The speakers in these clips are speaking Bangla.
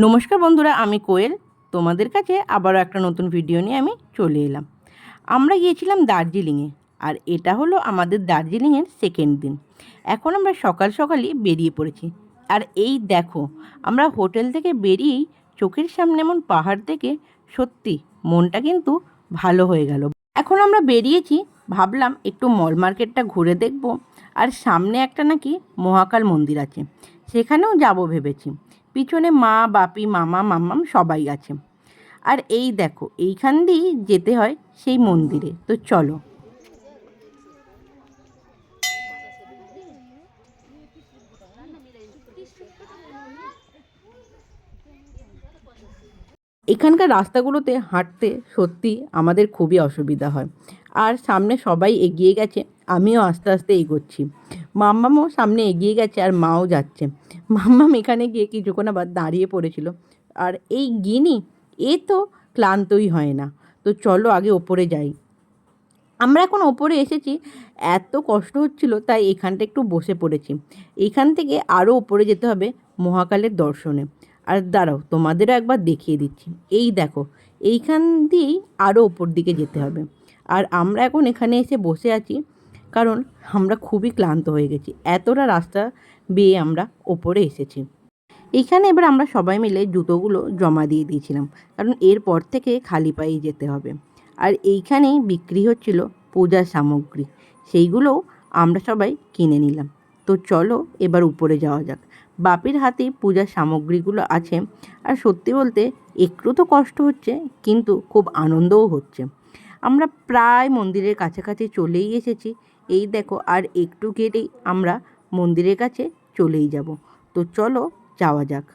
নমস্কার বন্ধুরা, আমি কোয়েল। তোমাদের কাছে আবারও একটা নতুন ভিডিও নিয়ে আমি চলে এলাম। আমরা গিয়েছিলাম দার্জিলিংয়ে, আর এটা হলো আমাদের দার্জিলিংয়ের সেকেন্ড দিন। এখন আমরা সকাল সকালই বেরিয়ে পড়েছি। আর এই দেখো, আমরা হোটেল থেকে বেরিয়েই চোখের সামনে এমন পাহাড় দেখে সত্যি মনটা কিন্তু ভালো হয়ে গেল। এখন আমরা বেরিয়েছি, ভাবলাম একটু মল মার্কেটটা ঘুরে দেখব, আর সামনে একটা নাকি মহাকাল মন্দির আছে, সেখানেও যাব ভেবেছি। পিছনে মা, বাপি, মামা, মাম্মাম সবাই আছে। আর এই দেখো, এইখান দিয়েই যেতে হয় সেই মন্দিরে। তো চলো। এখানকার রাস্তাগুলোতে হাঁটতে সত্যি আমাদের খুবই অসুবিধা হয়। আর সামনে সবাই এগিয়ে গেছে, আমিও আস্তে আস্তে এগোচ্ছি। মাম্মামও সামনে এগিয়ে গেছে, আর মাও যাচ্ছে। মাম্মাম এখানে গিয়ে কিছুক্ষণ আবার দাঁড়িয়ে পড়েছিল। আর এই গিনি, এ তো ক্লান্তই হয় না। তো চলো আগে ওপরে যাই। আমরা এখন ওপরে এসেছি, এত কষ্ট হচ্ছিল তাই এখানটা একটু বসে পড়েছি। এইখান থেকে আরও ওপরে যেতে হবে মহাকালের দর্শনে। আর দাঁড়াও, তোমাদেরও একবার দেখিয়ে দিচ্ছি। এই দেখো, এইখান দিয়েই আরও ওপর দিকে যেতে হবে। আর আমরা এখন এখানে এসে বসে আছি, কারণ আমরা খুবই ক্লান্ত হয়ে গেছি। এতটা রাস্তা বেয়ে আমরা ওপরে এসেছি। এইখানে এবার আমরা সবাই মিলে জুতোগুলো জমা দিয়ে দিয়েছিলাম, কারণ এরপর থেকে খালি পায়েই যেতে হবে। আর এইখানেই বিক্রি হচ্ছিল পূজার সামগ্রী, সেইগুলোও আমরা সবাই কিনে নিলাম। তো চলো এবার উপরে যাওয়া যাক। বাপির হাতে পূজার সামগ্রীগুলো আছে। আর সত্যি বলতে একটু তো কষ্ট হচ্ছে, কিন্তু খুব আনন্দও হচ্ছে। আমরা প্রায় মন্দিরের কাছাকাছি চলেই এসেছি। এই দেখো, আর একটু গেলেই আমরা মন্দিরের কাছে চলেই যাব। তো চলো যাওয়া যাক।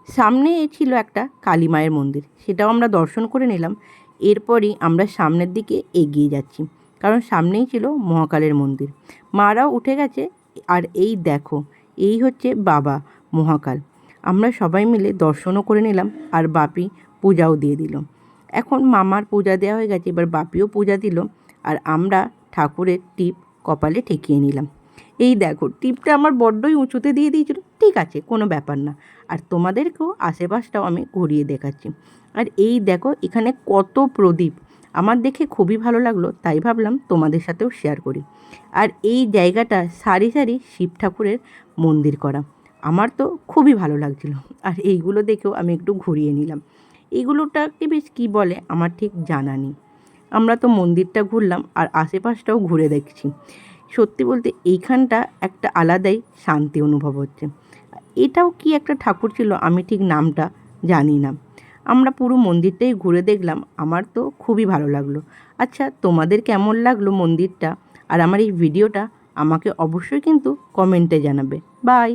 সামনে ছিল একটা কালী মায়ের মন্দির, সেটাও আমরা দর্শন করে নিলাম। এরপরই আমরা সামনের দিকে এগিয়ে যাচ্ছি, কারণ সামনেই ছিল মহাকালের মন্দির। মারাও উঠে গেছে। আর এই দেখো, এই হচ্ছে বাবা মহাকাল। আমরা সবাই মিলে দর্শনও করে নিলাম, আর বাপি পূজাও দিয়ে দিল। এখন মামার পূজা দেওয়া হয়ে গেছে, এবার বাপিও পূজা দিল। আর আমরা ঠাকুরের টিপ কপালে ঠেকিয়ে নিলাম। এই দেখো, টিপটা আমার বড্ডই উঁচুতে দিয়ে দিয়েছিল। ঠিক আছে, কোনো ব্যাপার না। আর তোমাদেরকেও আশেপাশটাও আমি ঘুরিয়ে দেখাচ্ছি। আর এই দেখো, এখানে কত প্রদীপ, আমার দেখে খুবই ভালো লাগলো, তাই ভাবলাম তোমাদের সাথেও শেয়ার করি। আর এই জায়গাটা সারি সারি শিব ঠাকুরের মন্দির করা, আমার তো খুবই ভালো লাগছিল। আর এইগুলো দেখেও আমি একটু ঘুরিয়ে নিলাম। এইগুলোটাকে বেশ কী বলে আমার ঠিক জানা নেই। আমরা তো মন্দিরটা ঘুরলাম, আর আশেপাশটাও ঘুরে দেখছি। সত্যি বলতে এইখানটা একটা আলাদাই শান্তি অনুভব হচ্ছে। এটাও কি একটা ঠাকুর ছিল, আমি ঠিক নামটা জানি না। আমরা পুরো মন্দিরটাই ঘুরে দেখলাম, আমার তো খুবই ভালো লাগলো। আচ্ছা, তোমাদের কেমন লাগলো মন্দিরটা আর আমার এই ভিডিওটা, আমাকে অবশ্যই কিন্তু কমেন্টে জানাবে। বাই।